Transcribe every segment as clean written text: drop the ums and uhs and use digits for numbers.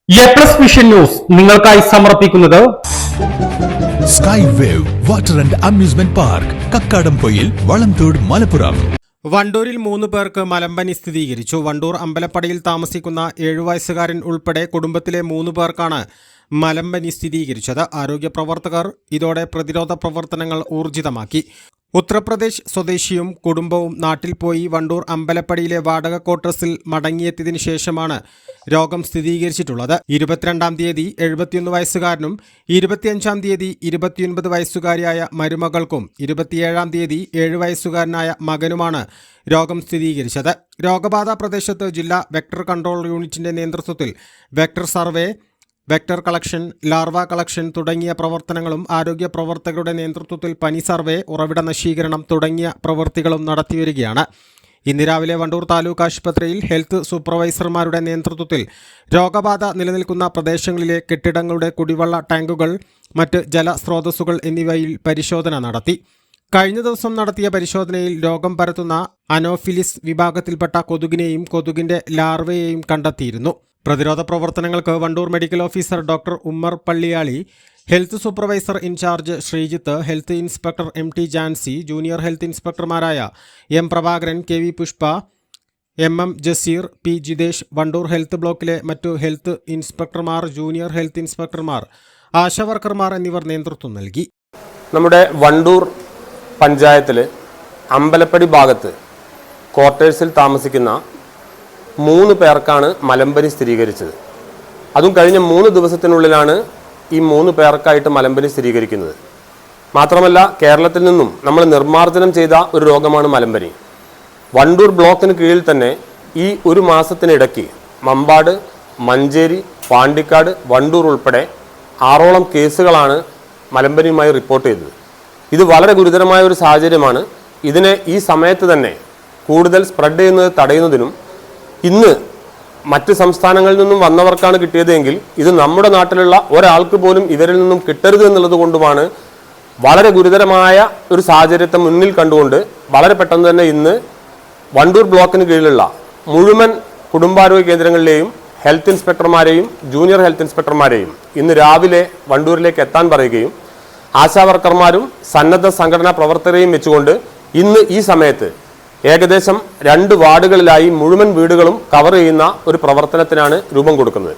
A+ vision news നിങ്ങൾക്കായി സമർപ്പിക്കുന്നത് sky wave water and amusement park Kakkadampoyil Valamthode Malappuram. വണ്ടൂരിൽ 3 പേർക്ക് മലമ്പനി സ്ഥിരീകരിച്ചു. വണ്ടൂർ അമ്പലപ്പടിയിൽ താമസിക്കുന്ന 7 വയസ്സുകാരൻ ഉൾപ്പെടെ കുടുംബത്തിലെ 3 പേർക്കാണ് മലമ്പനി സ്ഥിരീകരിച്ചത്. ആരോഗ്യ പ്രവർത്തകർ ഇതോടെ പ്രതിരോധ പ്രവർത്തനങ്ങൾ ഊർജിതമാക്കി. ഉത്തർപ്രദേശ് സ്വദേശിയും കുടുംബവും നാട്ടിൽ പോയി വണ്ടൂർ അമ്പലപ്പടിയിലെ വാടക ക്വാർട്ടേഴ്സിൽ മടങ്ങിയെത്തിയതിനു ശേഷമാണ് രോഗം സ്ഥിരീകരിച്ചിട്ടുള്ളത്. 22-ാം തീയതി 71 വയസ്സുകാരനും 25-ാം തീയതി 29 വയസ്സുകാരിയായ മരുമകൾക്കും 27-ാം തീയതി 7 വയസ്സുകാരനായ മകനുമാണ് രോഗം സ്ഥിരീകരിച്ചത്. രോഗബാധ പ്രദേശത്ത് ജില്ലാ വെക്ടർ കൺട്രോൾ യൂണിറ്റിന്റെ നേതൃത്വത്തിൽ vector survey, vector collection, larva collection തുടങ്ങിയ പ്രവർത്തനങ്ങളും ആരോഗ്യ പ്രവർത്തകരുടെ നേതൃത്വത്തിൽ പനി സർവേ, ഉറവിട നശീകരണം തുടങ്ങിയ പ്രവൃത്തികളും നടത്തിവരികയാണ്. ഇന്ന് രാവിലെ വണ്ടൂർ താലൂക്ക് ആശുപത്രിയിൽ ഹെൽത്ത് സൂപ്പർവൈസർമാരുടെ നേതൃത്വത്തിൽ രോഗബാധ നിലനിൽക്കുന്ന പ്രദേശങ്ങളിലെ കെട്ടിടങ്ങളുടെ കുടിവെള്ള ടാങ്കുകൾ, മറ്റ് ജലസ്രോതസ്സുകൾ എന്നിവയിൽ പരിശോധന നടത്തി. കഴിഞ്ഞ ദിവസം നടത്തിയ പരിശോധനയിൽ രോഗം പരത്തുന്ന അനോഫിലിസ് വിഭാഗത്തിൽപ്പെട്ട കൊതുകിനെയും കൊതുകിന്റെ ലാർവയെയും കണ്ടെത്തിയിരുന്നു. പ്രതിരോധ പ്രവർത്തനങ്ങൾക്ക് Wandoor medical officer doctor Ummer Palliyali, health supervisor in charge Sreejith, health inspector MT Jancy, junior health ഇൻസ്പെക്ടർമാരായ M Prabhakaran, KV Pushpa, MM Jaseer, P Jithesh, Wandoor health ബ്ലോക്കിലെ മറ്റു ഹെൽത്ത് ഇൻസ്പെക്ടർമാർ, ജൂനിയർ ഹെൽത്ത് ഇൻസ്പെക്ടർമാർ, ആശാവർക്കർമാർ എന്നിവർ നേതൃത്വം നൽകി. നമ്മുടെ വണ്ടൂർ പഞ്ചായത്തിൽ അമ്പലപ്പടി ഭാഗത്ത് ക്വാർട്ടേഴ്സിൽ താമസിക്കുന്ന 3 പേർക്കാണ് മലമ്പനി സ്ഥിരീകരിച്ചത്. അതും കഴിഞ്ഞ 3 ദിവസത്തിനുള്ളിലാണ് ഈ 3 പേർക്കായിട്ട് മലമ്പനി സ്ഥിരീകരിക്കുന്നത്. മാത്രമല്ല, കേരളത്തിൽ നിന്നും നമ്മൾ നിർമ്മാർജ്ജനം ചെയ്ത ഒരു രോഗമാണ് മലമ്പനി. വണ്ടൂർ ബ്ലോക്കിന് കീഴിൽ തന്നെ ഈ ഒരു മാസത്തിനിടയ്ക്ക് മമ്പാട്, മഞ്ചേരി, പാണ്ടിക്കാട്, വണ്ടൂർ ഉൾപ്പെടെ 6ഓളം കേസുകളാണ് മലമ്പനിയുമായി റിപ്പോർട്ട് ചെയ്തത്. ഇത് വളരെ ഗുരുതരമായ ഒരു സാഹചര്യമാണ്. ഇതിനെ ഈ സമയത്ത് തന്നെ കൂടുതൽ സ്പ്രെഡ് ചെയ്യുന്നത് തടയുന്നതിനും ഇന്ന് മറ്റ് സംസ്ഥാനങ്ങളിൽ നിന്നും വന്നവർക്കാണ് കിട്ടിയതെങ്കിൽ ഇത് നമ്മുടെ നാട്ടിലുള്ള ഒരാൾക്ക് പോലും ഇവരിൽ നിന്നും കിട്ടരുത് എന്നുള്ളത് കൊണ്ടുമാണ് വളരെ ഗുരുതരമായ ഒരു സാഹചര്യത്തെ മുന്നിൽ കണ്ടുകൊണ്ട് വളരെ പെട്ടെന്ന് തന്നെ ഇന്ന് വണ്ടൂർ ബ്ലോക്കിന് കീഴിലുള്ള മുഴുവൻ കുടുംബാരോഗ്യ കേന്ദ്രങ്ങളിലെയും ഹെൽത്ത് ഇൻസ്പെക്ടർമാരെയും ജൂനിയർ ഹെൽത്ത് ഇൻസ്പെക്ടർമാരെയും ഇന്ന് രാവിലെ വണ്ടൂരിലേക്ക് എത്താൻ പറയുകയും ആശാവർക്കർമാരും സന്നദ്ധ സംഘടനാ പ്രവർത്തകരെയും വെച്ചുകൊണ്ട് ഇന്ന് ഈ സമയത്ത് ഏകദേശം 2 വാർഡുകളിലായി മുഴുവൻ വീടുകളും കവർ ചെയ്യുന്ന ഒരു പ്രവർത്തനത്തിനാണ് രൂപം കൊടുക്കുന്നത്.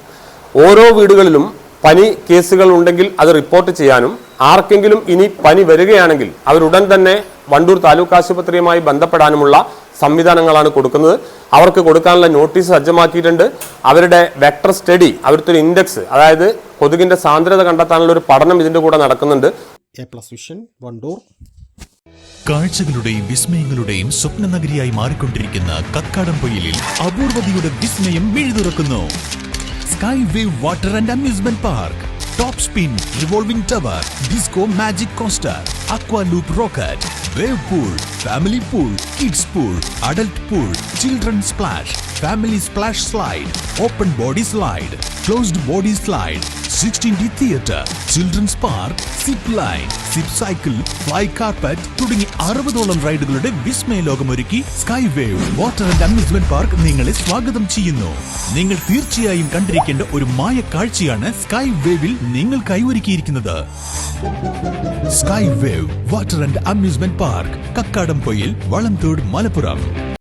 ഓരോ വീടുകളിലും പനി കേസുകൾ ഉണ്ടെങ്കിൽ അത് റിപ്പോർട്ട് ചെയ്യാനും ആർക്കെങ്കിലും ഇനി പനി വരികയാണെങ്കിൽ അവരുടൻ തന്നെ വണ്ടൂർ താലൂക്ക് ആശുപത്രിയുമായി ബന്ധപ്പെടാനുമുള്ള സംവിധാനങ്ങളാണ് കൊടുക്കുന്നത്. അവർക്ക് കൊടുക്കാനുള്ള നോട്ടീസ് സജ്ജമാക്കിയിട്ടുണ്ട്. അവരുടെ വെക്ടർ സ്റ്റഡി, അവരുടെ ഒരു ഇൻഡെക്സ്, അതായത് കൊതുകിന്റെ സാന്ദ്രത കണ്ടെത്താനുള്ള ഒരു പഠനം ഇതിന്റെ കൂടെ നടക്കുന്നുണ്ട്. എ+ വിഷൻ വണ്ടൂർ. കാഴ്ചകളുടെയും വിസ്മയങ്ങളുടെയും സ്വപ്ന നഗരിയായി മാറിക്കൊണ്ടിരിക്കുന്ന കക്കാടംപൊയിലിൽ അപൂർവതയുടെ വിസ്മയം മിഴിതുറക്കുന്നു. Sky wave water and amusement park, top spin, revolving tower, disco magic coaster, aqua loop rocket, wave pool, family pool, kids pool, adult pool, children splash, family splash slide, open body slide, closed body slide, 16D theatre, children's park, zip line, zip cycle, fly carpet തുടങ്ങി 60ഓളം റൈഡുകളുടെ വിസ്മയ ലോകമൊരുക്കി sky wave water and amusement park നിങ്ങളെ സ്വാഗതം ചെയ്യുന്നു. നിങ്ങൾ തീർച്ചയായും കണ്ടിരിക്കേണ്ട ഒരു മായ കാഴ്ചയാണ് സ്കൈ വേവിൽ നിങ്ങൾക്കായി ഒരുക്കിയിരിക്കുന്നത്. Sky wave water and amusement park, Kakkadampoyil, Valamthode, Malappuram.